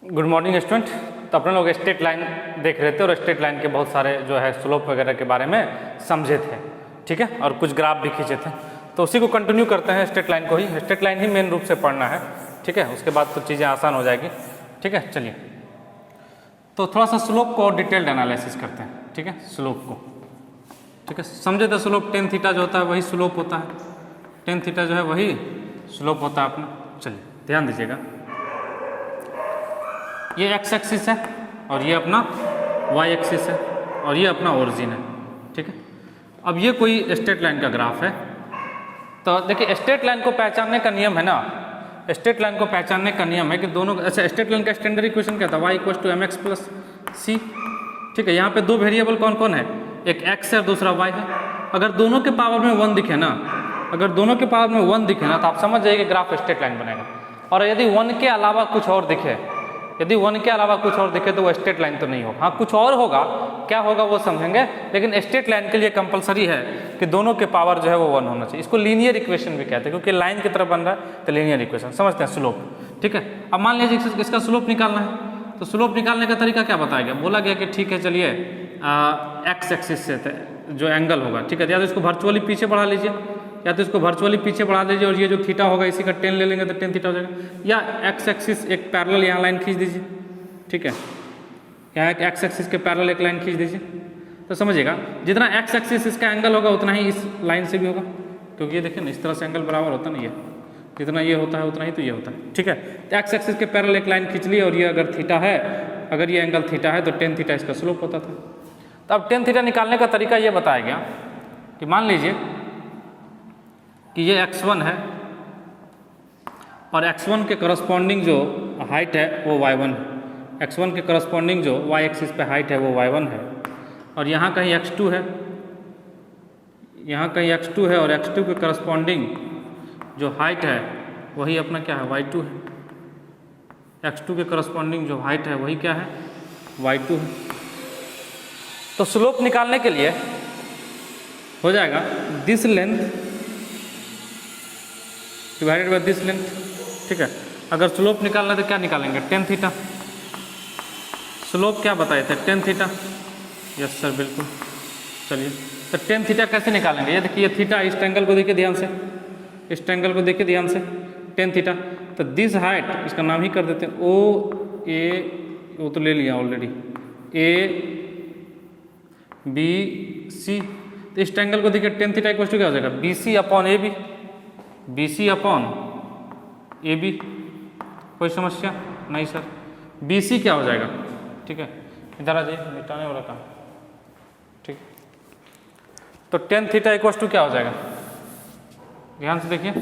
Good morning student. तो अपने लोग स्ट्रेट लाइन देख रहे थे और स्ट्रेट लाइन के बहुत सारे जो है स्लोप वगैरह के बारे में समझे थे, ठीक है, और कुछ ग्राफ भी खींचे थे। तो उसी को कंटिन्यू करते हैं, स्ट्रेट लाइन को ही, स्ट्रेट लाइन ही मेन रूप से पढ़ना है, ठीक है। उसके बाद तो चीज़ें आसान हो जाएगी, ठीक है। चलिए तो थोड़ा सा स्लोप को और डिटेल्ड एनालिसिस करते हैं, ठीक है। स्लोप को, ठीक है, समझे तो स्लोप टेन थीटा जो होता है वही स्लोप होता है, टेन थीटा जो है वही स्लोप होता है अपना। चलिए ध्यान दीजिएगा, ये एक्स एक्सिस है और ये अपना वाई एक्सिस है और ये अपना ओरिजिन है, ठीक है। अब ये कोई स्ट्रेट लाइन का ग्राफ है। तो देखिए स्ट्रेट लाइन को पहचानने का नियम है ना, स्ट्रेट लाइन को पहचानने का नियम है कि दोनों, अच्छा स्ट्रेट लाइन का स्टैंडर्ड इक्वेशन क्या था, y equal to mx plus C, ठीक है। यहाँ पे दो वेरिएबल कौन कौन है, एक x है और दूसरा y है। अगर दोनों के पावर में 1 दिखे ना, अगर दोनों के पावर में 1 दिखे ना तो आप समझ जाइए कि ग्राफ स्ट्रेट लाइन बनेगा। और यदि 1 के अलावा कुछ और दिखे, यदि 1 के अलावा कुछ और दिखे तो वो स्ट्रेट लाइन तो नहीं होगा। हाँ कुछ और होगा, क्या होगा वो समझेंगे, लेकिन स्ट्रेट लाइन के लिए कंपलसरी है कि दोनों के पावर जो है वो 1 होना चाहिए। इसको लीनियर इक्वेशन भी कहते हैं क्योंकि लाइन की तरफ बन रहा है तो लीनियर इक्वेशन समझते हैं, स्लोप, ठीक है। अब मान लीजिए इसका स्लोप निकालना है, तो स्लोप निकालने का तरीका क्या बताया गया, बोला गया कि ठीक है चलिए एक्स एक्सिस से जो एंगल होगा, ठीक है, या तो इसको वर्चुअली पीछे बढ़ा लीजिए, या तो इसको वर्चुअली पीछे बढ़ा लीजिए और ये जो थीटा होगा इसी का 10 ले लेंगे तो 10 थीटा हो जाएगा। या एक्स एक्सिस एक पैरेलल यहाँ लाइन खींच दीजिए, ठीक है, यहाँ एक एक्स एक्सिस के पैरेलल एक लाइन खींच दीजिए। तो समझिएगा जितना एक्स एक्सिस इसका एंगल होगा उतना ही इस लाइन से भी होगा, क्योंकि ये देखिए ना इस तरह से एंगल बराबर होता नहीं है, जितना ये होता है उतना ही तो ये होता है, ठीक है। तो एक्स एक्सिस के पैरेलल एक लाइन खींच ली और ये अगर थीटा है, अगर ये एंगल थीटा है तो 10 थीटा इसका स्लोप होता था। तो अब 10 थीटा निकालने का तरीका ये बताया गया कि मान लीजिए कि ये x1 है और x1 के करस्पॉन्डिंग जो हाइट है वो y1 है, x1 के करस्पॉन्डिंग जो y एक्सिस पे हाइट है वो y1 है, और यहाँ कहीं x2 है, यहाँ कहीं x2 है और x2 के करस्पॉन्डिंग जो हाइट है वही अपना क्या है, y2 है। x2 के करस्पॉन्डिंग जो हाइट है वही क्या है, y2 है। तो स्लोप निकालने के लिए हो जाएगा this length divided by this length, ठीक है। अगर स्लोप निकालना है तो क्या निकालेंगे, 10 थीटा। स्लोप क्या बताए थे, 10 थीटा, यस सर बिल्कुल। चलिए तो 10 थीटा कैसे निकालेंगे, ये देखिए थीटा, इस ट्रायंगल को देखिए ध्यान से, इस ट्रायंगल को देखिए ध्यान से, 10 थीटा। तो दिस हाइट, इसका नाम ही कर देते हैं ओ ए, वो तो ले लिया ऑलरेडी, ए बी सी। तो इस ट्रायंगल को देखिए 10 थीटा इक्वल टू क्या हो जाएगा, B C upon A B, B C upon A B. कोई समस्या नहीं सर, बी सी क्या हो जाएगा, ठीक है, इधर आ जाइए, मिटाने वाला काम, ठीक। तो 10 थीटा इक्वल टू क्या हो जाएगा, ध्यान से देखिए,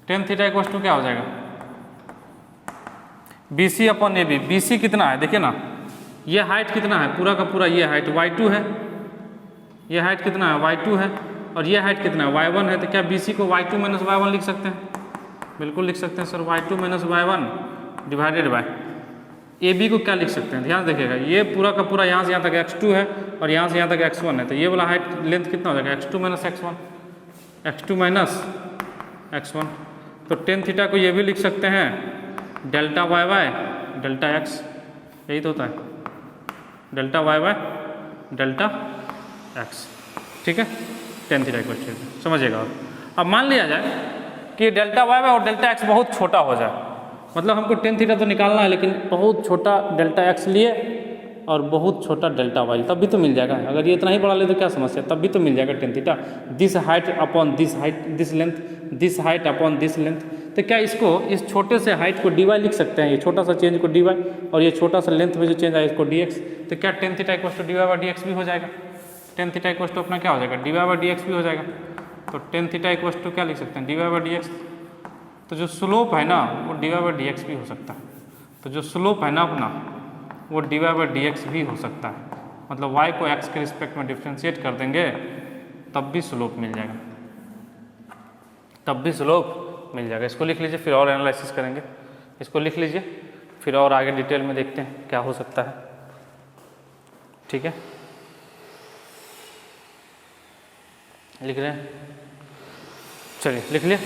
10 थीटा इक्वल टू क्या हो जाएगा, B C upon A B. B C कितना है देखिए ना, ये हाइट कितना है, पूरा का पूरा ये हाइट y2 है, ये हाइट कितना है y2 है, और ये हाइट कितना है y1 है। तो क्या BC को y2 माइनस y1 लिख सकते हैं, बिल्कुल लिख सकते हैं sir, y2 minus y1 divided by AB को क्या लिख सकते हैं, ध्यान देखिएगा, ये पूरा का पूरा यहाँ से यहाँ तक x2 है और यहाँ से यहाँ तक x1 है, तो ये वाला हाइट लेंथ कितना हो जाएगा, x2 minus x1, x2 minus x1। तो 10 थीटा को ये भी लिख सकते हैं delta Y by delta X, यही तो होता है, delta Y by delta X, ठीक है। 10 थीटा इक्वल टू, समझिएगा। अब मान लिया जाए कि डेल्टा वाई और डेल्टा एक्स बहुत छोटा हो जाए, मतलब हमको 10 थीटा तो निकालना है लेकिन बहुत छोटा डेल्टा एक्स लिए और बहुत छोटा डेल्टा वाई, तब भी तो मिल जाएगा। अगर ये इतना ही बढ़ा ले तो क्या समस्या, तब भी तो मिल जाएगा 10 theta. This height upon this height, this length, this height upon this length. तो क्या इसको, इस छोटे से हाइट को डी वाई लिख सकते हैं, ये छोटा सा चेंज को डी वाई, और ये छोटा सा लेंथ में जो चेंज आया इसको डी एक्स। तो क्या 10 theta equal to D Y by D X भी हो जाएगा, 10 थीटा इक्वल टू अपना क्या हो जाएगा, D Y by D X भी हो जाएगा। तो 10 थीटा इक्वल टू क्या लिख सकते हैं, D Y by D X. तो जो स्लोप है ना वो D Y by D X भी हो सकता है, तो जो स्लोप है ना अपना वो D Y by D X भी हो सकता है, मतलब y को x के रिस्पेक्ट में डिफ्रेंशिएट कर देंगे तब भी स्लोप मिल जाएगा, तब भी स्लोप मिल जाएगा। इसको लिख लीजिए, फिर और एनालिसिस करेंगे, इसको लिख लीजिए, फिर और आगे डिटेल में देखते हैं क्या हो सकता है, ठीक है। लिख रहे हैं, चलिए लिख लिए,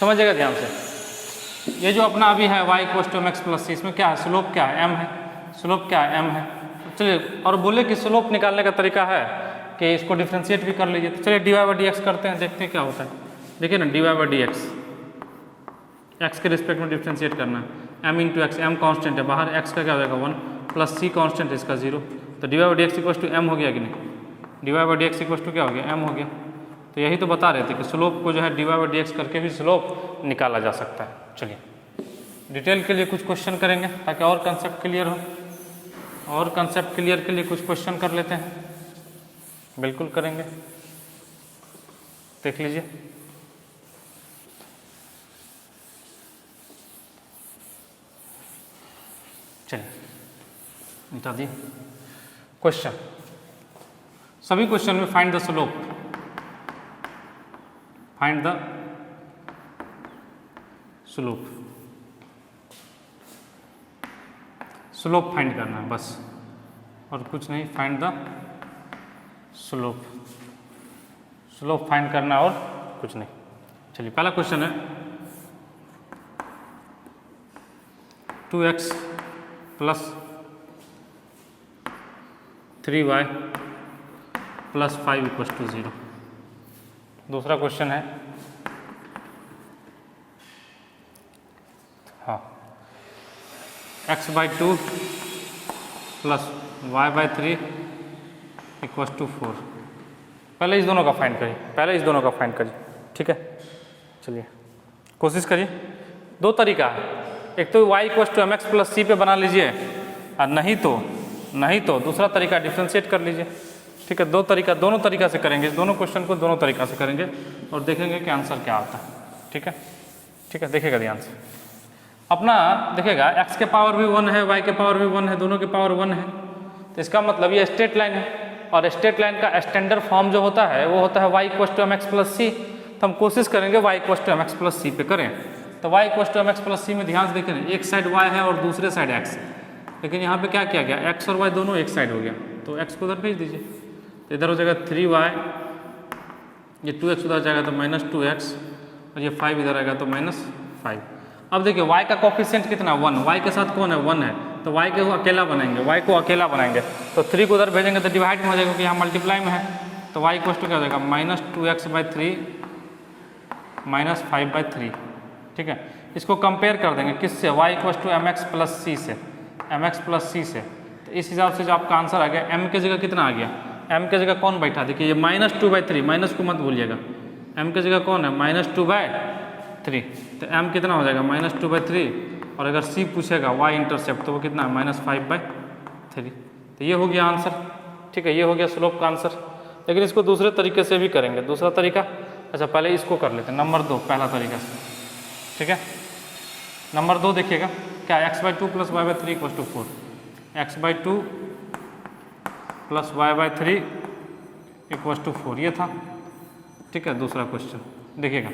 समझिएगा ध्यान से। ये जो अपना अभी है y equal to mx plus C, इसमें क्या है, स्लोप क्या है, m है, स्लोप क्या है, m है। चलिए, और बोले कि स्लोप निकालने का तरीका है कि इसको डिफ्रेंशिएट भी कर लीजिए। तो चलिए dy बाई डी एक्स करते हैं, देखते हैं क्या होता है। देखिए ना, dy by D x, x के रिस्पेक्ट में डिफ्रेंशिएट करना है, m into x, m constant है, बाहर x का क्या हो जाएगा 1 प्लस c कॉन्स्टेंट है इसका 0, तो dy by D X equal to m हो गया कि नहीं, dy by D X equal to क्या हो गया, m हो गया। तो यही तो बता रहे थे कि स्लोप को जो है dy बाई डी एक्स करके भी स्लोप निकाला जा सकता है। चलिए डिटेल के लिए कुछ क्वेश्चन करेंगे ताकि और कंसेप्ट क्लियर हो, और कंसेप्ट क्लियर के लिए कुछ क्वेश्चन कर लेते हैं, बिल्कुल करेंगे, देख लीजिए। चलिए मिटा दिए क्वेश्चन, सभी क्वेश्चन में find the slope, find the slope, slope find करना है बस, और कुछ नहीं, find the slope, slope find करना और कुछ नहीं। चलिए पहला क्वेश्चन है 2x plus 3y plus 5 equal to 0। दूसरा क्वेश्चन है हाँ x by 2 plus y by 3 equal to 4। पहले इस दोनों का फाइंड करिए, पहले इस दोनों का फाइंड करिए, ठीक है। चलिए कोशिश करिए, दो तरीका है, एक तो y equal to mx plus C पे बना लीजिए, और नहीं तो दूसरा तरीका डिफ्रेंशिएट कर लीजिए, ठीक है। दो तरीका, दोनों तरीका से करेंगे, इस दोनों क्वेश्चन को दोनों तरीका से करेंगे और देखेंगे कि आंसर क्या आता है, ठीक है, ठीक है। देखिएगा ध्यान से, अपना देखिएगा x के पावर भी 1 है, y के पावर भी 1 है, दोनों के पावर 1 है, तो इसका मतलब ये स्ट्रेट लाइन है, और स्ट्रेट लाइन का स्टैंडर्ड फॉर्म जो होता है वो होता है y equal to mx plus C. तो हम कोशिश करेंगे y equal to mx plus C पे करें। तो y equal to mx plus C में ध्यान से देखें, एक साइड y है और दूसरे साइड x, लेकिन यहाँ पे क्या किया गया, x और y दोनों एक साइड हो गया, तो x को उधर भेज दीजिए, तो इधर हो जाएगा 3y, ये 2x उधर जाएगा तो माइनस 2x, और ये 5 इधर आएगा तो माइनस 5। अब देखिए y का कोफिशिएंट कितना 1, y के साथ कौन है 1 है, तो y को अकेला बनाएंगे, y को अकेला बनाएंगे, तो 3 को उधर भेजेंगे तो डिवाइड में हो जाएगा, क्योंकि यहाँ मल्टीप्लाई में है, तो y इक्वल टू क्या हो जाएगा minus 2x by 3 minus 5 by 3, ठीक है। इसको कंपेयर कर देंगे किससे, y equal to mx plus C से, mx प्लस सी से, तो इस हिसाब से जो आपका आंसर आ गया, m के जगह कितना आ गया, m के जगह कौन बैठा, देखिए ये माइनस 2 बाई 3, माइनस को मत भूलिएगा, m के जगह कौन है माइनस 2 बाई 3, तो m कितना हो जाएगा माइनस 2 बाई 3, और अगर c पूछेगा y इंटरसेप्ट तो वो कितना है माइनस 5 बाई 3, तो ये हो गया आंसर, ठीक है, ये हो गया स्लोप का आंसर। लेकिन इसको दूसरे तरीके से भी करेंगे, दूसरा तरीका, अच्छा पहले इसको कर लेते हैं, नंबर 2 पहला तरीका से, ठीक है। नंबर 2 देखिएगा क्या, x by 2 plus y by 3 equal to 4, x by 2 plus y by 3 equal to 4, ये था, ठीक है। दूसरा क्वेश्चन देखिएगा,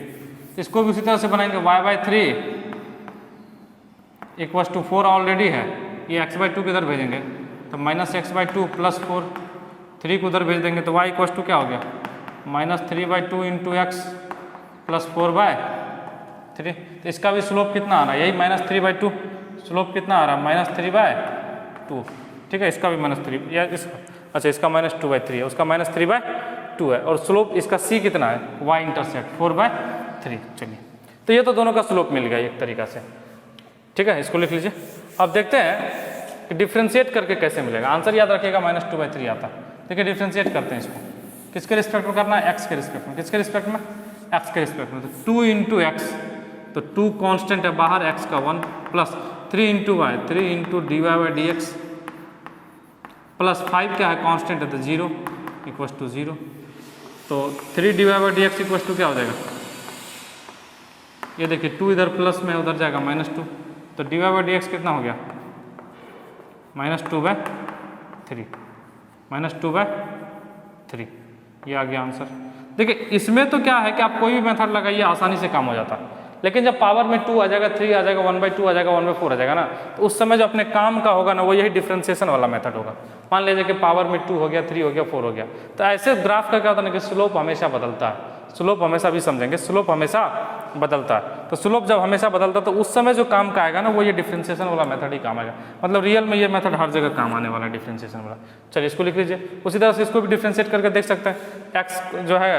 इसको भी उसी तरह से बनाएंगे, y by 3 equal to 4 already है, ये x बाई 2 किधर भेजेंगे, तो माइनस x बाई 2 प्लस 4, 3 को उधर भेज देंगे, तो y इक्वल टू क्या हो गया minus 3 by 2 into x plus 4 by 3। तो इसका भी स्लोप कितना आ रहा है, यही माइनस 3 बाई 2, स्लोप कितना आ रहा है माइनस 3 बाई 2, ठीक है। इसका भी माइनस 3 या इस, अच्छा इसका माइनस 2 बाई 3 है, उसका माइनस 3 बाई 2 है, और स्लोप इसका c कितना है, y इंटरसेप्ट 4 बाई 3। चलिए, तो ये तो दोनों का स्लोप मिल गया एक तरीका से, ठीक है, इसको लिख लीजिए। अब देखते हैं कि डिफ्रेंशिएट करके कैसे मिलेगा, आंसर याद रखिएगा माइनस 2 बाई 3 आता है। देखिए डिफ्रेंशिएट करते हैं इसको, किसके रिस्पेक्ट में करना है, x के रिस्पेक्ट में, किसके रिस्पेक्ट में, x के रिस्पेक्ट में, तो 2 इंटू एक्स, तो 2 कॉन्स्टेंट है बाहर, x का 1 plus 3 into Y, 3 into D Y by D X plus 5 क्या है कॉन्स्टेंट है तो 0 इक्वल टू 0, तो 3 D Y by D X equal to क्या हो जाएगा, ये देखिए 2 इधर प्लस में उधर जाएगा माइनस 2, तो D Y by D X कितना हो गया माइनस 2 बाई 3, माइनस 2 बाई 3, ये आ गया आंसर। देखिए इसमें तो क्या है कि आप कोई भी मेथड लगाइए आसानी से काम हो जाता है, लेकिन जब पावर में 2 आ जाएगा, 3 आ जाएगा, 1/2 आ जाएगा, 1/4 आ जाएगा ना, तो उस समय जो अपने काम का होगा ना वो यही डिफ्रेंशिएशन वाला मेथड होगा। मान लीजिए कि पावर में 2 हो गया, 3 हो गया, 4 हो गया, तो ऐसे ग्राफ का क्या होता है ना कि स्लोप हमेशा बदलता है, स्लोप हमेशा भी समझेंगे, स्लोप हमेशा बदलता है। तो स्लोप जब हमेशा बदलता है तो उस समय जो काम का आएगा ना वो ये डिफरेंशिएशन वाला मेथड ही काम आएगा। मतलब रियल में ये मेथड हर जगह काम आने वाला है डिफरेंशिएशन वाला। चलिए इसको लिख लीजिए। उसी तरह से इसको भी डिफरेंशिएट करके देख सकते हैं। एक्स जो है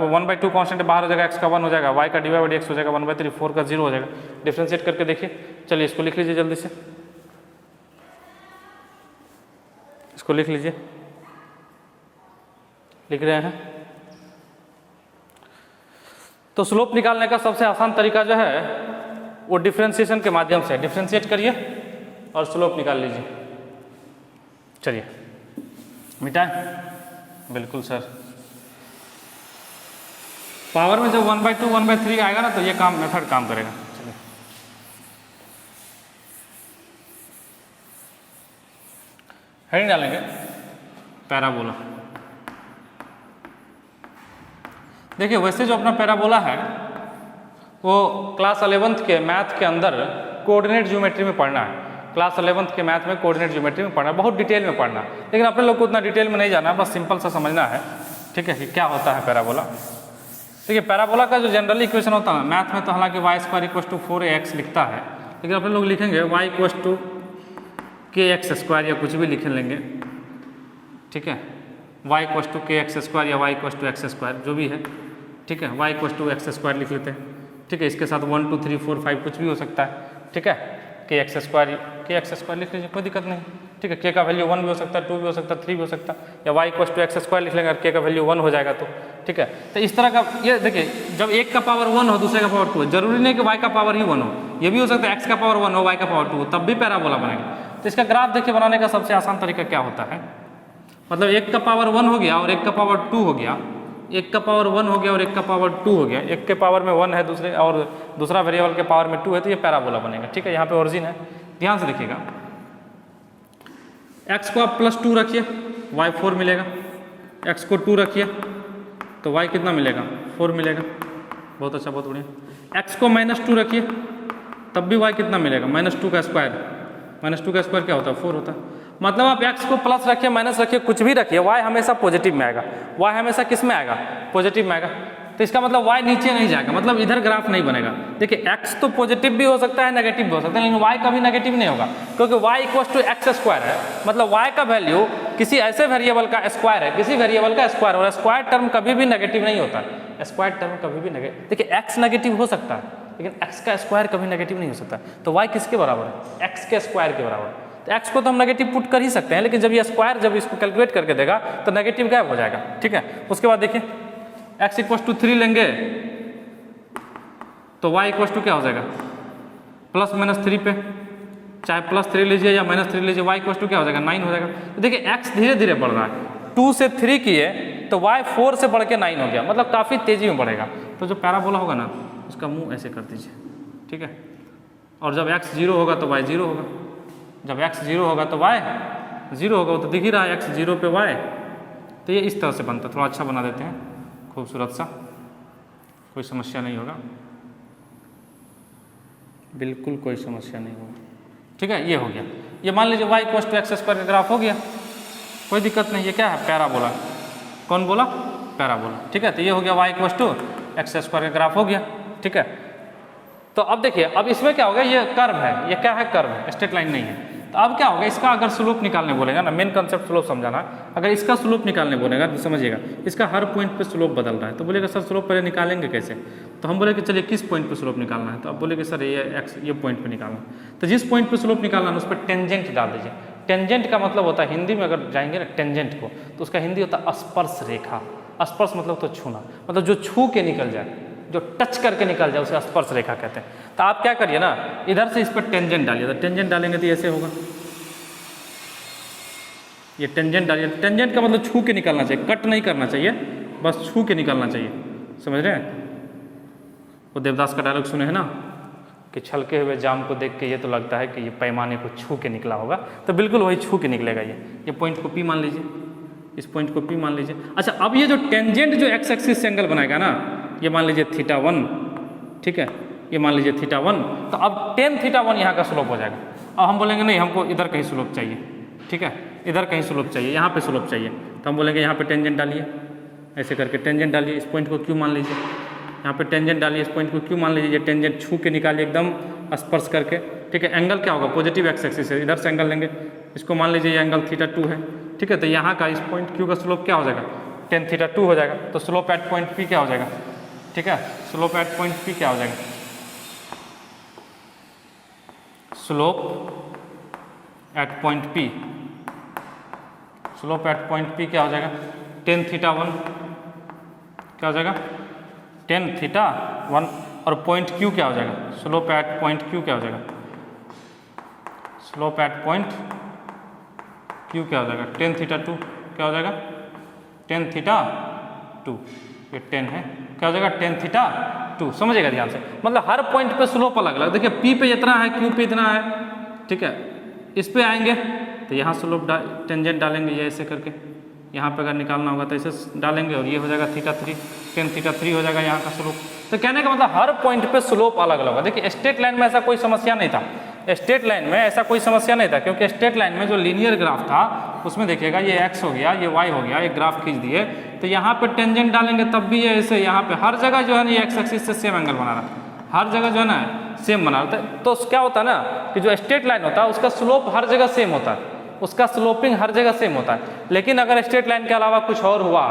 1/2 कॉन्स्टेंट बाहर हो जाएगा, एक्स का 1 हो जाएगा, वाई का dy/dx हो जाएगा 1/3, 4 का 0 हो जाएगा। डिफरेंशिएट करके देखिए। चलिए इसको लिख लीजिए जल्दी से, इसको लिख लीजिए। लिख रहे हैं। तो स्लोप निकालने का सबसे आसान तरीका जो है वो डिफरेंशिएशन के माध्यम से। डिफरेंशिएट करिए और स्लोप निकाल लीजिए। चलिए मिटाएं। बिल्कुल सर, पावर में जब 1/2 1/3 आएगा ना तो ये काम मेथड काम करेगा। चलिए हेडिंग डालेंगे पैराबोला। देखिए वैसे जो अपना पैराबोला है वो क्लास 11th के मैथ के अंदर कोऑर्डिनेट ज्योमेट्री में पढ़ना है। क्लास 11th के मैथ में कोऑर्डिनेट ज्योमेट्री में पढ़ना है, बहुत डिटेल में पढ़ना है। लेकिन अपने लोग को उतना डिटेल में नहीं जाना है, बस सिंपल सा समझना है, ठीक है, कि क्या होता है पैराबोला। देखिए पैराबोला का जो जनरली इक्वेशन होता है मैथ में तो हालांकि y² = 4ax लिखता है, लेकिन अपने लोग लिखेंगे y = kx² या कुछ भी लिख लेंगे, ठीक है, y = kx² या y = x² जो भी है, ठीक है, y = x² लिख लेते हैं, ठीक है। इसके साथ 1 2 3 4 5 कुछ भी हो सकता है, ठीक है, kx² लिख लीजिए, कोई दिक्कत नहीं, ठीक है। k का वैल्यू 1 भी हो सकता है, 2 भी हो सकता है, 3 भी हो सकता है, या y = x² लिख लेंगे, k का वैल्यू 1 हो जाएगा तो, ठीक है। तो इस तरह का ये देखिए जब एक का पावर 1 हो दूसरे का पावर 2 हो, जरूरी नहीं कि y का पावर ही 1 हो, ये भी हो सकता है x का पावर 1 हो y का पावर 2 हो, तब भी पैराबोला बनेगा। तो इसका ग्राफ देखिए बनाने का सबसे आसान तरीका क्या होता है, मतलब एक का पावर 1 हो गया और एक का पावर 2 हो गया, एक का पावर 1 हो गया और एक का पावर 2 हो गया, एक के पावर में 1 है दूसरे और दूसरा वेरिएबल के पावर में 2 है, तो ये पैराबोला बनेगा, ठीक है। यहाँ पे ओरिजिन है, ध्यान से देखिएगा। x को आप +2 रखिए, y 4 मिलेगा, x को 2 रखिए तो y कितना मिलेगा, 4 मिलेगा, बहुत अच्छा, बहुत बढ़िया। x को -2 रखिए तब भी y कितना मिलेगा, -2 का स्क्वायर, -2 का स्क्वायर क्या होता है, 4 होता है। मतलब आप x को प्लस रखिए माइनस रखिए कुछ भी रखिए, y हमेशा पॉजिटिव में आएगा, y हमेशा किस में आएगा, पॉजिटिव में आएगा। तो इसका मतलब y नीचे नहीं जाएगा, मतलब इधर ग्राफ नहीं बनेगा। देखिए x तो पॉजिटिव भी हो सकता है नेगेटिव भी हो सकता है, लेकिन y कभी नेगेटिव नहीं होगा, क्योंकि y = x² है, मतलब y का वैल्यू किसी ऐसे वेरिएबल का स्क्वायर है, किसी वेरिएबल का स्क्वायर, और स्क्वायर टर्म कभी भी नेगेटिव नहीं होता है, स्क्वायर टर्म कभी भी नेगेटिव। देखिए x नेगेटिव हो सकता है लेकिन x का स्क्वायर कभी नेगेटिव नहीं हो सकता, तो y किसके बराबर है, x के स्क्वायर के बराबर। तो x को तो हम नेगेटिव पुट कर ही सकते हैं, लेकिन जब ये स्क्वायर जब इसको कैलकुलेट करके देगा तो नेगेटिव गायब हो जाएगा, ठीक है। उसके बाद देखिए x = 3 लेंगे तो y = क्या हो जाएगा, +-3 पे, चाहे +3 लीजिए या -3 लीजिए, y = क्या हो जाएगा, 9 हो जाएगा। तो देखिए x धीरे धीरे बढ़ रहा है, 2 से 3 किए तो y 4 से बढ़ के 9 हो गया, मतलब काफ़ी तेजी में बढ़ेगा। तो जो पैराबोला होगा ना उसका मुंह ऐसे कर दीजिए, ठीक है, और जब x 0 होगा तो y 0 होगा, जब x 0 होगा तो y 0 होगा, तो दिख ही रहा है x 0 पे y। तो ये इस तरह से बनता है, थोड़ा अच्छा बना देते हैं, खूबसूरत सा, कोई समस्या नहीं होगा, बिल्कुल कोई समस्या नहीं होगा, ठीक है। ये हो गया, ये मान लीजिए y = x² का ग्राफ हो गया, कोई दिक्कत नहीं। ये क्या है, पैराबोला। कौन बोला, पैराबोला, ठीक है। तो ये हो गया y = x² का ग्राफ हो गया, ठीक है। तो अब देखिए, अब इसमें क्या होगा, ये कर्व है, ये क्या है, कर्व है, स्ट्रेट लाइन नहीं है। तो अब क्या होगा, इसका अगर स्लोप निकालने बोलेगा ना, मेन कंसेप्ट स्लोप समझाना, अगर इसका स्लोप निकालने बोलेगा तो समझिएगा इसका हर पॉइंट पे स्लोप बदल रहा है, तो बोलेगा सर स्लोप पहले निकालेंगे कैसे, तो हम बोले कि चलिए किस पॉइंट पे स्लोप निकालना है, तो अब बोले कि सर ये पॉइंट पे निकालना है। तो जिस पॉइंट पे स्लोप निकालना है उस पर टेंजेंट डाल दीजिए। टेंजेंट का मतलब होता है, हिंदी में अगर जाएंगे ना टेंजेंट को, तो उसका हिंदी होता है स्पर्श रेखा। स्पर्श मतलब तो छूना, मतलब जो छू के निकल जाए, जो टच करके निकल जाए उसे स्पर्श रेखा कहते हैं। तो आप क्या करिए ना, इधर से इस पर टेंजेंट डालिए, तो टेंजेंट डालेंगे तो ऐसे होगा, ये टेंजेंट डालिए। टेंजेंट का मतलब छू के निकलना चाहिए, कट नहीं करना चाहिए, बस छू के निकलना चाहिए, समझ रहे हैं। वो देवदास का डायलॉग सुने हैं ना कि छलके हुए जाम को देख के ये तो लगता है कि ये पैमाने को छू के निकला होगा, तो बिल्कुल वही छू के निकलेगा। ये पॉइंट को P मान लीजिए, इस पॉइंट को P मान लीजिए। अच्छा, अब ये जो टेंजेंट जो x एक्सिस से एंगल बनाएगा ना, ये मान लीजिए θ1, ठीक है, ये मान लीजिए θ1, तो अब tan θ1 यहाँ का स्लोप हो जाएगा। अब हम बोलेंगे नहीं, हमको इधर कहीं स्लोप चाहिए, ठीक है, इधर कहीं स्लोप चाहिए, यहाँ पे स्लोप चाहिए, तो हम बोलेंगे यहाँ पे टेंजेंट डालिए, ऐसे करके टेंजेंट डालिए, इस पॉइंट को Q मान लीजिए, यहाँ पे टेंजेंट डालिए इस पॉइंट को क्यों मान लीजिए, टेंजेंट छू के निकालिए एकदम स्पर्श करके, ठीक है। एंगल क्या होगा, पॉजिटिव एक्स एक्सिस है, इधर से एंगल लेंगे, इसको मान लीजिए ये एंगल θ2 है, ठीक है। तो यहाँ का इस पॉइंट Q का स्लोप क्या हो जाएगा, tan θ2 हो जाएगा। तो स्लोप एट पॉइंट P क्या हो जाएगा, ठीक है। स्लोप एट पॉइंट P क्या हो जाएगा, slope eight point P, slope eight point P क्या हो जाएगा, tan θ1 क्या हो जाएगा, tan θ1, और पॉइंट Q क्या हो जाएगा, स्लोप एट पॉइंट Q क्या हो जाएगा, स्लोप एट पॉइंट Q क्या हो जाएगा, tan θ2 क्या हो जाएगा, tan θ2, ये tan है, क्या हो जाएगा, tan θ2। समझिएगा ध्यान से, मतलब हर पॉइंट पे स्लोप अलग अलग, देखिए P पे इतना है, Q पे इतना है, ठीक है। इस पे आएंगे तो यहाँ स्लोप टेंजेंट डालेंगे, ये ऐसे करके, यहाँ पे अगर निकालना होगा तो ऐसे डालेंगे, और ये हो जाएगा θ3, tan θ3 हो जाएगा यहाँ का स्लोप। तो कहने का मतलब हर पॉइंट पे स्लोप अलग अलग होगा। देखिए स्ट्रेट लाइन में ऐसा कोई समस्या नहीं था, स्ट्रेट लाइन में ऐसा कोई समस्या नहीं था, क्योंकि स्ट्रेट लाइन में जो लीनियर ग्राफ था उसमें देखिएगा ये x हो गया, ये y हो गया, एक ग्राफ खींच दिए, तो यहाँ पे टेंजेंट डालेंगे तब भी ये ऐसे, यहाँ पे हर जगह जो है ना ये एक्स एक्सिस से सेम एंगल बना रहा है, हर जगह जो है ना सेम बना रहा है। तो क्या होता है ना कि जो स्ट्रेट लाइन होता है उसका स्लोप हर जगह सेम होता है, उसका स्लोपिंग हर जगह सेम होता है। लेकिन अगर स्ट्रेट लाइन के अलावा कुछ और हुआ,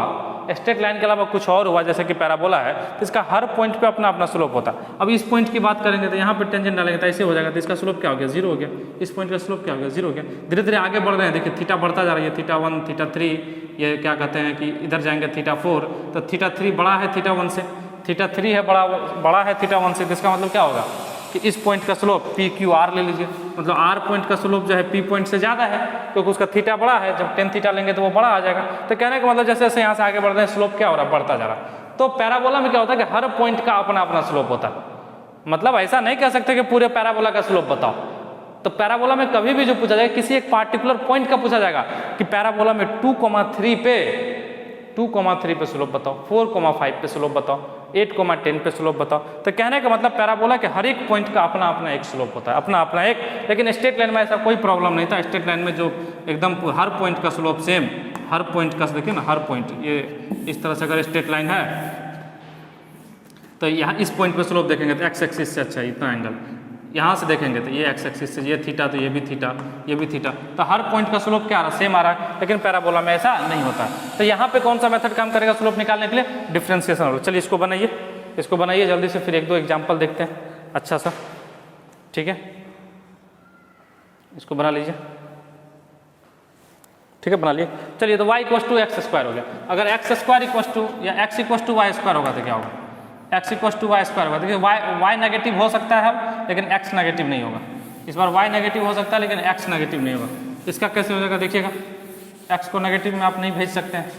स्ट्रेट लाइन के अलावा कुछ और हुआ, जैसे कि पैराबोला है, तो इसका हर पॉइंट पे अपना अपना स्लोप होता है। अब इस पॉइंट की बात करेंगे तो यहाँ पे टेंजेंट डालेंगे तो ऐसे हो जाएगा, तो इसका स्लोप क्या हो गया, 0 हो गया। इस पॉइंट का स्लोप क्या हो गया, 0 हो गया। धीरे धीरे आगे बढ़ रहे हैं, देखिए थीटा बढ़ता जा रहा है, θ1 θ3, ये क्या कहते हैं कि इधर जाएंगे θ4, तो θ3 बड़ा है θ1 से, θ3 है बड़ा है θ1 से, तो इसका मतलब क्या होगा कि इस पॉइंट का स्लोप PQR ले लीजिए, मतलब R पॉइंट का स्लोप जो है P पॉइंट से ज़्यादा है, क्योंकि उसका थीटा बड़ा है, जब tan थीटा लेंगे तो वो बड़ा आ जाएगा। तो कहने का मतलब जैसे जैसे यहाँ से आगे बढ़ रहे हैं स्लोप क्या हो रहा है, बढ़ता जा रहा है। तो पैराबोला में क्या होता है कि हर पॉइंट का अपना अपना स्लोप होता है, मतलब ऐसा नहीं कह सकते कि पूरे पैराबोला का स्लोप बताओ। तो पैराबोला में कभी भी जो पूछा जाएगा किसी एक पार्टिकुलर पॉइंट का पूछा जाएगा कि पैराबोला में 2,3 पे स्लोप बताओ, 4,5 पे स्लोप बताओ, 8,10 पे स्लोप बताओ। तो कहने का मतलब पैराबोला के हर एक पॉइंट का अपना अपना एक स्लोप होता है, अपना अपना एक। लेकिन स्ट्रेट लाइन में ऐसा कोई प्रॉब्लम नहीं था। स्ट्रेट लाइन में जो एकदम हर पॉइंट का स्लोप सेम, हर पॉइंट का देखिए ना, हर पॉइंट ये इस तरह से अगर स्ट्रेट लाइन है तो यहाँ इस पॉइंट पे स्लोप देखेंगे तो एक्स एक्सिस से अच्छा इतना एंगल, यहाँ से देखेंगे तो ये एक्स एक्सिस से ये थीटा, तो ये भी थीटा, ये भी थीटा, तो हर पॉइंट का स्लोप क्या आ रहा है, सेम आ रहा है। लेकिन पैराबोला में ऐसा नहीं होता। तो यहाँ पे कौन सा मेथड काम करेगा स्लोप निकालने के लिए, डिफरेंशिएशन रूल। चलिए इसको बनाइए जल्दी से, फिर एक दो एग्जाम्पल देखते हैं अच्छा सा, ठीक है। इसको बना लीजिए, ठीक है, बना लिए। चलिए तो y = x² हो गया। अगर x² या x = y² होगा तो क्या होगा, x = y² होगा। देखिए y नेगेटिव हो सकता है लेकिन x नेगेटिव नहीं होगा। इस बार y नेगेटिव हो सकता है लेकिन x नेगेटिव नहीं होगा। इसका कैसे हो जाएगा, देखिएगा x को नेगेटिव में आप नहीं भेज सकते हैं,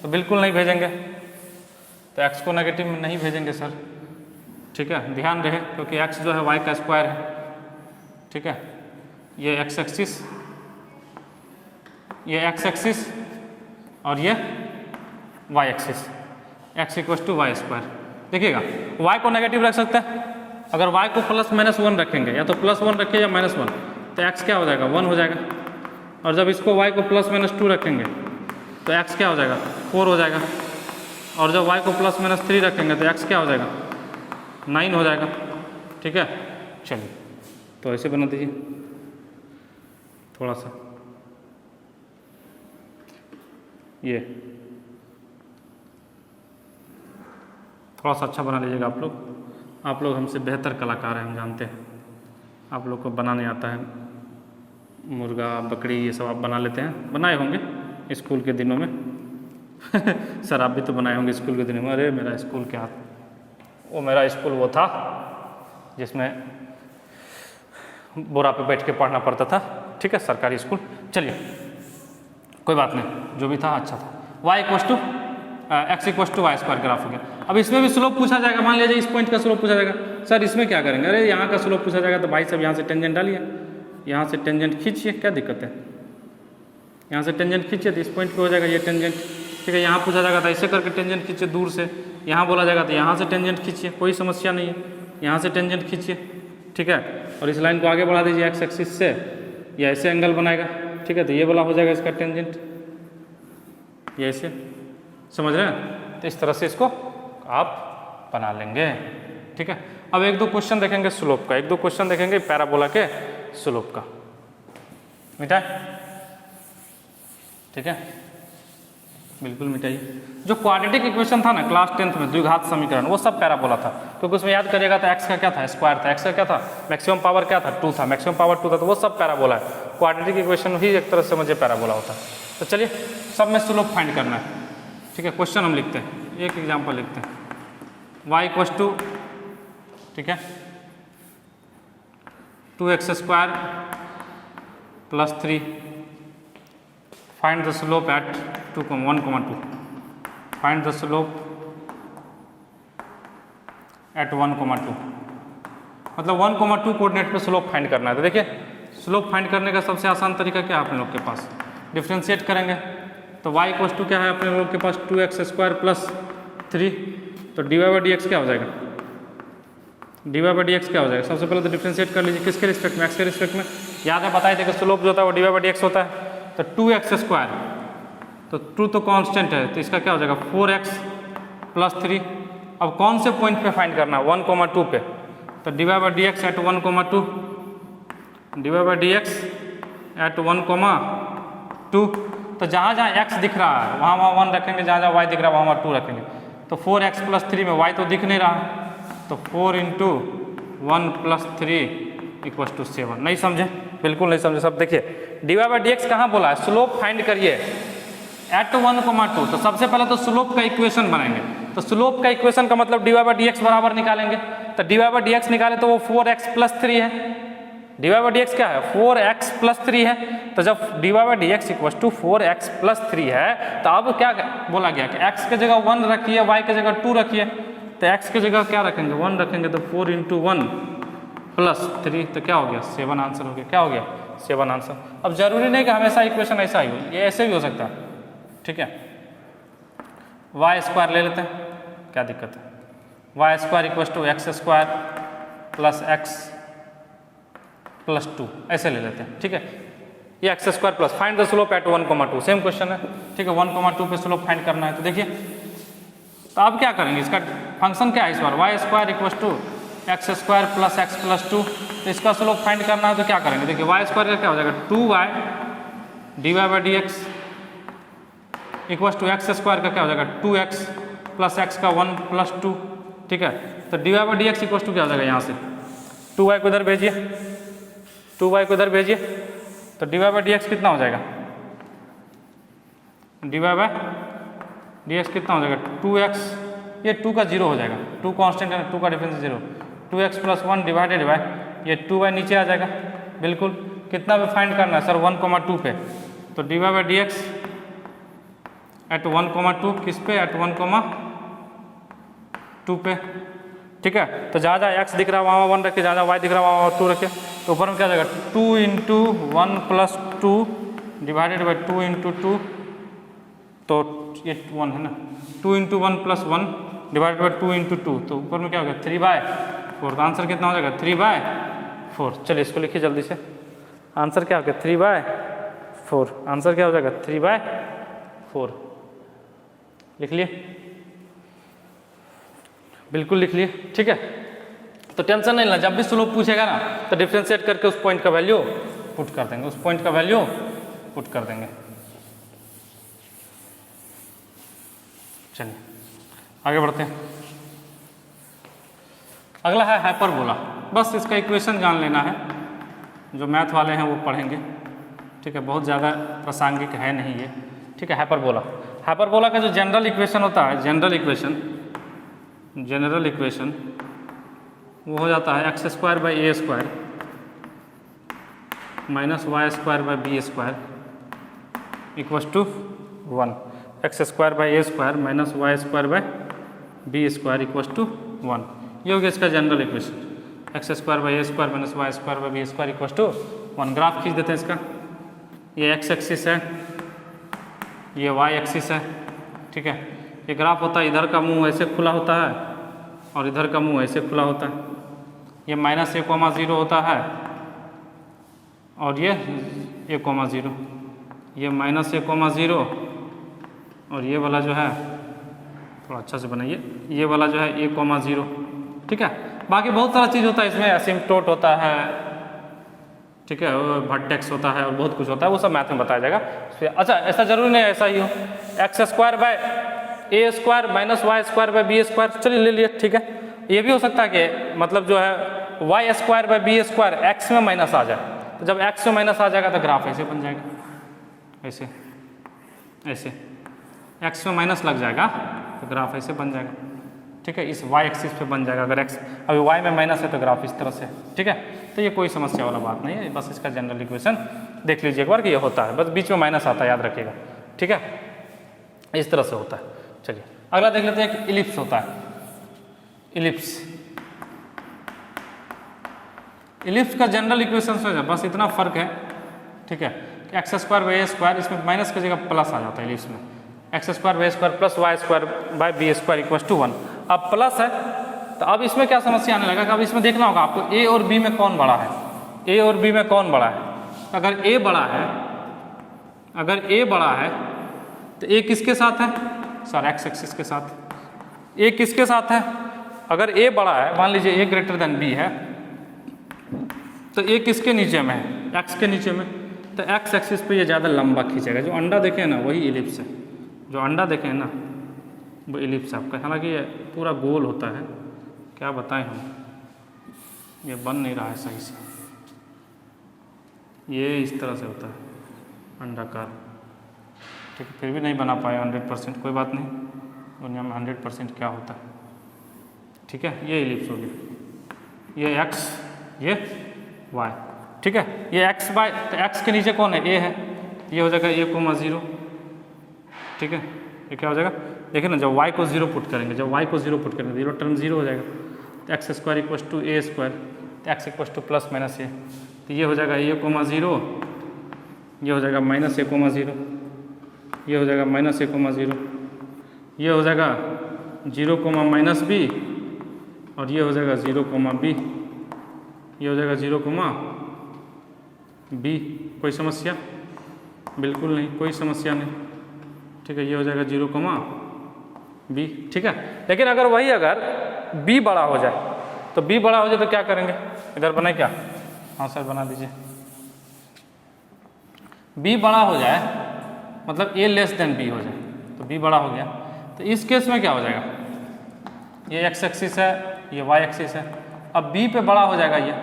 तो बिल्कुल नहीं भेजेंगे, तो x को नेगेटिव में नहीं भेजेंगे सर, ठीक है, ध्यान रहे, क्योंकि x जो है y का स्क्वायर है, ठीक है। ये x एक्सिस, ये x एक्सिस और ये y एक्सिस, x = y²। देखिएगा y को नेगेटिव रख सकते हैं, अगर y को +-1 रखेंगे, या तो +1 रखिए या -1, तो x क्या हो जाएगा, 1 हो जाएगा। और जब इसको y को +-2 रखेंगे तो x क्या हो जाएगा, 4 हो जाएगा। और जब y को +-3 रखेंगे तो x क्या हो जाएगा, 9 हो जाएगा, ठीक है। चलिए तो ऐसे बना दीजिए थोड़ा सा, ये थोड़ा सा अच्छा बना लीजिएगा आप लोग हमसे बेहतर कलाकार हैं, हम जानते हैं। आप लोग को बनाने आता है, मुर्गा बकरी ये सब आप बना लेते हैं, बनाए होंगे स्कूल के दिनों में सर आप भी तो बनाए होंगे स्कूल के दिनों में। अरे मेरा स्कूल क्या, वो मेरा स्कूल वो था जिसमें बोरा पे बैठ के पढ़ना पड़ता था, ठीक है, सरकारी स्कूल। चलिए कोई बात नहीं, जो भी था अच्छा था। y = x = y² ग्राफ हो गया। अब इसमें भी स्लोप पूछा जाएगा, मान लीजिए इस पॉइंट का स्लोप पूछा जाएगा, सर इसमें क्या करेंगे, अरे यहाँ का स्लोप पूछा जाएगा तो भाई साहब यहाँ से टेंजेंट डालिए, यहाँ से टेंजेंट खींचिए, क्या दिक्कत है, यहाँ से टेंजेंट खींचिए तो इस पॉइंट पे हो जाएगा ये टेंजेंट, ठीक है। यहाँ पूछा जाएगा तो ऐसे करके टेंजेंट खींचिए दूर से, यहाँ बोला जाएगा तो यहाँ से टेंजेंट खींचिए, कोई समस्या नहीं है, यहाँ से टेंजेंट खींचिए, ठीक है। और इस लाइन को आगे बढ़ा दीजिए एक्स एक्सिस से, ये ऐसे एंगल बनाएगा, ठीक है, तो ये वाला हो जाएगा इसका टेंजेंट, ये ऐसे, समझ रहे हैं। तो इस तरह से इसको आप बना लेंगे। ठीक है, अब एक दो क्वेश्चन देखेंगे स्लोप का, एक दो क्वेश्चन देखेंगे पैराबोला के स्लोप का। मिटा? ठीक है, बिल्कुल मिटाइए। जो क्वाड्रेटिक इक्वेशन था ना क्लास 10th में, द्विघात समीकरण, वो सब पैराबोला था, क्योंकि उसमें याद करिएगा तो x का क्या था, स्क्वायर था, x का क्या था, मैक्सिमम पावर क्या था, 2 था, मैक्सिमम पावर 2 था, तो वो सब पैराबोला है। क्वाड्रेटिक इक्वेशन ही एक तरह से मुझे पैराबोला होता है। तो चलिए सब में स्लोप फाइंड करना है। ठीक है, क्वेश्चन हम लिखते हैं, एक एग्जाम्पल लिखते हैं। y इक्वस टू, ठीक है, 2x² plus 3, find the slope eight 1,2, find the slope eight 1,2, मतलब 1,2 कोऑर्डिनेट पे स्लोप फाइंड करना है। तो देखिए स्लोप फाइंड करने का सबसे आसान तरीका क्या है अपने लोग के पास, डिफ्रेंशिएट करेंगे। तो y इक्वस टू क्या है अपने लोग के पास, 2x² प्लस 3, तो dy/dx क्या हो जाएगा, dy/dx क्या हो जाएगा। सबसे पहले तो डिफ्रेंशिएट कर लीजिए, किसके रिस्पेक्ट में, x के रिस्पेक्ट में। याद है बताए थे कि स्लोप जो होता है वो dy/dx होता है। तो 2x², तो 2 तो कांस्टेंट है, तो इसका क्या हो जाएगा 4x प्लस 3। अब कौन से पॉइंट पे फाइंड करना है, 1,2 पे, तो dy/dx एट 1,2, dy/dx एट 1,2, तो जहाँ जहाँ x दिख रहा है वहाँ वहाँ 1 रखेंगे, जहाँ जहाँ y दिख रहा है वहाँ 2 रखेंगे। तो 4x प्लस 3 में y तो दिख नहीं रहा, तो 4 × 1 + 3 = 7। नहीं समझे, बिल्कुल नहीं समझे सब। देखिए dy/dx कहाँ बोला है, स्लोप फाइंड करिए एट 1,2। तो सबसे पहले तो स्लोप का इक्वेशन बनाएंगे, तो स्लोप का इक्वेशन का मतलब dy/dx बराबर निकालेंगे। तो dy/dx निकाले तो वो 4x प्लस 3 है, dy/dx क्या है 4x प्लस 3 है। तो जब dy/dx = 4x प्लस 3 है, तो अब क्या बोला गया कि x की जगह 1 रखिए, y की जगह 2 रखिए। तो x की जगह क्या रखेंगे 1 रखेंगे, तो 4 × 1 + 3, तो क्या हो गया 7 आंसर हो गया। क्या हो गया 7 आंसर। अब जरूरी नहीं कि हमेशा इक्वेशन ऐसा ही हो, ये ऐसे भी हो सकता है। ठीक है, y² ले लेते हैं, क्या दिक्कत है, y² = x² plus x plus 2, ऐसे ले लेते हैं। ठीक है, ये x² plus, find the slope eight 1,2, same question है। ठीक है, 1,2 पे स्लोप फाइंड करना है। तो देखिए तो अब क्या करेंगे, इसका फंक्शन क्या है इस बार, y² = x² plus x plus 2, तो इसका स्लोप फाइंड करना है। तो क्या करेंगे, देखिए y² का क्या हो जाएगा 2y dy/dx = x² का क्या हो जाएगा 2x प्लस x का 1 प्लस 2। ठीक है, तो dy/dx = क्या हो जाएगा, यहाँ से 2y को इधर भेजिए, 2y को इधर भेजिए, तो dy/dx कितना हो जाएगा, dy/dx कितना हो जाएगा 2x, ये 2 का 0 हो जाएगा, 2 कांस्टेंट है, 2 का difference 0, 2x plus 1 divided by ये 2y नीचे आ जाएगा। बिल्कुल, कितना पे फाइंड करना है सर 1,2 पे, तो dy/dx एट 1,2 किस पे, एट 1,2 पे। ठीक है, तो जहाँ जहाँ x दिख रहा है वहाँ 1 रखिए, जहाँ जहाँ y दिख रहा है वहाँ 2 रखिए। तो ऊपर में क्या जाएगा 2 × 1 + 2 डिवाइडेड बाई 2 × 2, तो ये 1 है ना, 2 × 1 + 1 डिवाइडेड बाई 2 × 2, तो ऊपर में क्या होगा 3/4। तो आंसर कितना हो जाएगा 3/4। चलिए इसको लिखिए जल्दी से, आंसर क्या हो गया 3/4, आंसर क्या हो जाएगा 3/4। लिख लिए, बिल्कुल लिख लिए। ठीक है, तो टेंशन नहीं लेना, जब भी स्लोप पूछेगा ना तो डिफ्रेंशिएट करके उस पॉइंट का वैल्यू पुट कर देंगे, उस पॉइंट का वैल्यू पुट कर देंगे। चलिए आगे बढ़ते हैं। अगला है हाइपरबोला। बस इसका इक्वेशन जान लेना है, जो मैथ वाले हैं वो पढ़ेंगे। ठीक है, बहुत ज़्यादा प्रासंगिक है नहीं ये। ठीक है, हाइपरबोला, हाइपरबोला का जो जनरल इक्वेशन होता है, जनरल इक्वेशन वो हो जाता है x² / a² - y² / b² = 1। x² / a² - y² / b² = 1। ये हो गया इसका general equation, x² / a² - y² / b² = 1। Graph खींच देते हैं इसका, ये x एक्सिस है, ये y एक्सिस है। ठीक है, ये ग्राफ होता है, इधर का मुंह ऐसे खुला होता है और इधर का मुंह ऐसे खुला होता है। ये -a,0 होता है और ये a,0, ये -a,0 और ये वाला जो है थोड़ा अच्छा से बनाइए। ये वाला जो है a, 0, ठीक है। बाकी बहुत सारा चीज़ होता है इसमें, एसिम्पटोट होता है, ठीक है, वर्टेक्स होता है और बहुत कुछ होता है, वो सब मैथ में बताया जाएगा। अच्छा, ऐसा जरूरी नहीं ऐसा ही हो, x² bye a² minus y² bye b², चलिए ले लिए, ठीक है। ये भी हो सकता है कि मतलब जो है y² बाय b² x में माइनस आ जाए, तो जब x में माइनस आ जाएगा तो ग्राफ ऐसे बन जाएगा, ऐसे ऐसे x में माइनस लग जाएगा तो ग्राफ ऐसे बन जाएगा, ठीक है। इस y एक्सिस पे बन जाएगा, अगर x अभी y में माइनस है तो ग्राफ इस तरह से, ठीक है। तो ये कोई समस्या वाला बात नहीं है, बस इसका जनरल इक्वेशन देख लीजिए एक बार कि ये होता है, बस बीच में माइनस आता है, याद रखिएगा, ठीक है। इस तरह से होता है। चलिए अगला देख लेते हैं कि इलिप्स होता है। इलिप्स का जनरल इक्वेशन से बस इतना फर्क है, ठीक है, कि x² बाई a², इसमें माइनस की जगह प्लस आ जाता है इलिप्स में, x² by a² plus y² by b² equal to 1। अब प्लस है तो अब इसमें क्या समस्या आने लगा कि अब इसमें देखना होगा आपको a और b में कौन बड़ा है, a और b में कौन बड़ा है। अगर a बड़ा है, अगर a बड़ा है तो a किसके साथ है सर, x एक्सिस के साथ। a किसके साथ है, अगर a बड़ा है, मान लीजिए a ग्रेटर देन b है, तो a किसके नीचे में है, x के नीचे में, तो x एक्सिस पे ये ज़्यादा लंबा खींचेगा। जो अंडा देखे ना वही इलिप्स है, जो अंडा देखे ना वो इलिप्स आपका। हालांकि ये पूरा गोल होता है, क्या बताएं हम, ये बन नहीं रहा है सही से, ये इस तरह से होता है अंडाकार, ठीक है। फिर भी नहीं बना पाए 100%, कोई बात नहीं, दुनिया में 100% क्या होता है, ठीक है। ये इलिप्स हो गया, ये x, ये y, ठीक है। ये x बाय, तो x के नीचे कौन है, a है, ये हो जाएगा a, 0, ठीक है। ये क्या हो जाएगा, देखिए ना, जब y को 0 पुट करेंगे, जब y को 0 पुट करेंगे 0 टर्म 0 हो जाएगा, तो x² इक्वल टू a², तो x equal two plus minus a, तो ये हो जाएगा a, 0, ये हो जाएगा माइनस a, 0, ये हो जाएगा माइनस a, 0, ये हो जाएगा 0, माइनस b, और ये हो जाएगा 0, b, ये हो जाएगा 0, b। कोई समस्या, बिल्कुल नहीं, कोई समस्या नहीं, ठीक है। ये हो जाएगा 0, b, ठीक है। लेकिन अगर वही अगर b बड़ा हो जाए, तो b बड़ा हो जाए तो क्या करेंगे, इधर बनाए क्या, हाँ सर बना दीजिए। b बड़ा हो जाए मतलब a लेस देन b हो जाए, तो b बड़ा हो गया, तो इस केस में क्या हो जाएगा, ये x एक्सिस है, ये y एक्सिस है, अब b पे बड़ा हो जाएगा, ये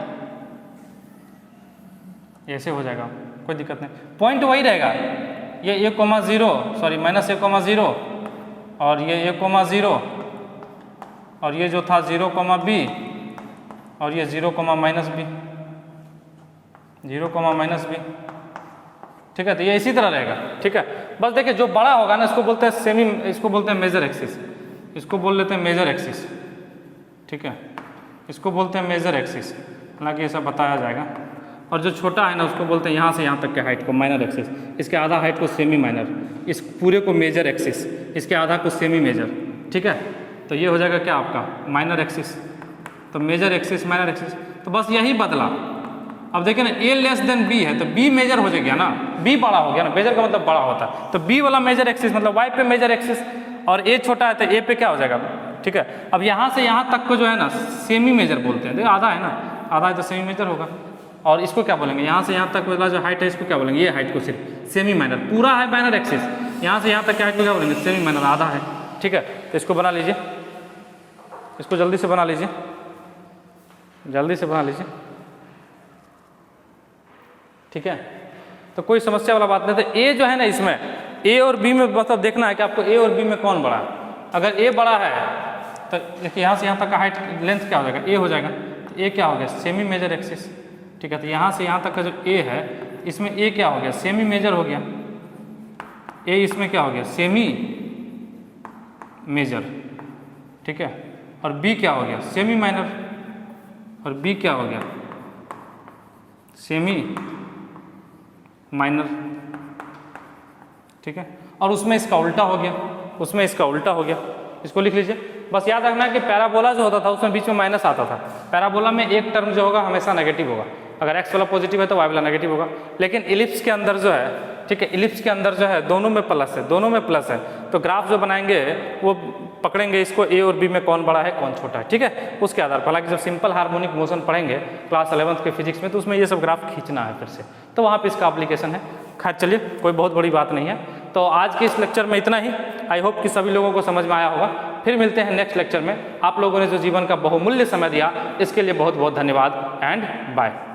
ऐसे हो जाएगा, कोई दिक्कत नहीं, पॉइंट वही रहेगा, ये a, 0, सॉरी माइनस a, 0, और ये a, 0, और ये जो था 0, b, और ये 0, माइनस b, 0, माइनस b, ठीक है। तो ये इसी तरह रहेगा, ठीक है। बस देखिए जो बड़ा होगा ना, इसको बोलते हैं सेमी, इसको बोलते हैं मेजर एक्सिस, इसको बोल लेते हैं मेजर एक्सिस, ठीक है, इसको बोलते हैं मेजर एक्सिस, हालांकि ऐसा बताया जाएगा। और जो छोटा है ना उसको बोलते हैं यहाँ से यहाँ तक के हाइट को माइनर एक्सिस, इसके आधा हाइट को सेमी माइनर, इस पूरे को मेजर एक्सिस, इसके आधा को सेमी मेजर, ठीक है। तो ये हो जाएगा क्या आपका माइनर एक्सिस, तो मेजर एक्सिस, माइनर एक्सिस, तो बस यही बदला। अब देखिए ना a लेस देन b है तो b मेजर हो जाएगा ना, b बड़ा हो गया ना, मेजर का मतलब बड़ा होता है, तो b वाला मेजर एक्सिस मतलब y पे मेजर एक्सिस, और a छोटा है तो a पे क्या हो जाएगा, ठीक है। अब यहाँ से यहाँ तक को जो है ना सेमी मेजर बोलते हैं, देखो आधा है ना, आधा है तो सेमी मेजर होगा। और इसको क्या बोलेंगे, यहाँ से यहाँ तक वाला जो हाइट है इसको क्या बोलेंगे, ये हाइट को सिर्फ सेमी माइनर, पूरा है माइनर एक्सिस, यहाँ से यहाँ तक क्या हाइट को क्या बोलेंगे, सेमी माइनर, आधा है, ठीक है। तो इसको बना लीजिए, इसको जल्दी से बना लीजिए, जल्दी से बना लीजिए, ठीक है। तो कोई समस्या वाला बात नहीं। तो ए जो है ना, इसमें a और b में मतलब देखना है कि आपको a और b में कौन बड़ा है। अगर a बड़ा है तो देखिए यहाँ से यहाँ तक का हाइट लेंथ क्या हो जाएगा, a हो जाएगा, तो a क्या हो गया, सेमी मेजर एक्सिस, ठीक है। तो यहाँ से यहाँ तक का जो a है इसमें a क्या हो गया, सेमी मेजर हो गया, a इसमें क्या हो गया, सेमी मेजर, ठीक है। और b क्या हो गया, सेमी माइनर, और b क्या हो गया, सेमी माइनर, ठीक है। और उसमें इसका उल्टा हो गया, उसमें इसका उल्टा हो गया, इसको लिख लीजिए। बस याद रखना है कि पैराबोला जो होता था उसमें बीच में माइनस आता था, पैराबोला में एक टर्म जो होगा हमेशा नेगेटिव होगा, अगर x वाला पॉजिटिव है तो y वाला नेगेटिव होगा। लेकिन इलिप्स के अंदर जो है, ठीक है, इलिप्स के अंदर जो है दोनों में प्लस है, दोनों में प्लस है, तो ग्राफ जो बनाएंगे वो पकड़ेंगे इसको a और b में कौन बड़ा है कौन छोटा है, ठीक है, उसके आधार पर। हालांकि जब सिंपल हार्मोनिक मोशन पढ़ेंगे क्लास 11th के फिजिक्स में तो उसमें ये सब ग्राफ खींचना है फिर से, तो वहाँ पे इसका एप्लीकेशन है। खैर चलिए, कोई बहुत बड़ी बात नहीं है। तो आज के इस लेक्चर में इतना ही। आई होप कि सभी लोगों को समझ में आया होगा। फिर मिलते हैं नेक्स्ट लेक्चर में। आप लोगों ने जो जीवन का बहुमूल्य समय दिया इसके लिए बहुत बहुत धन्यवाद एंड बाय।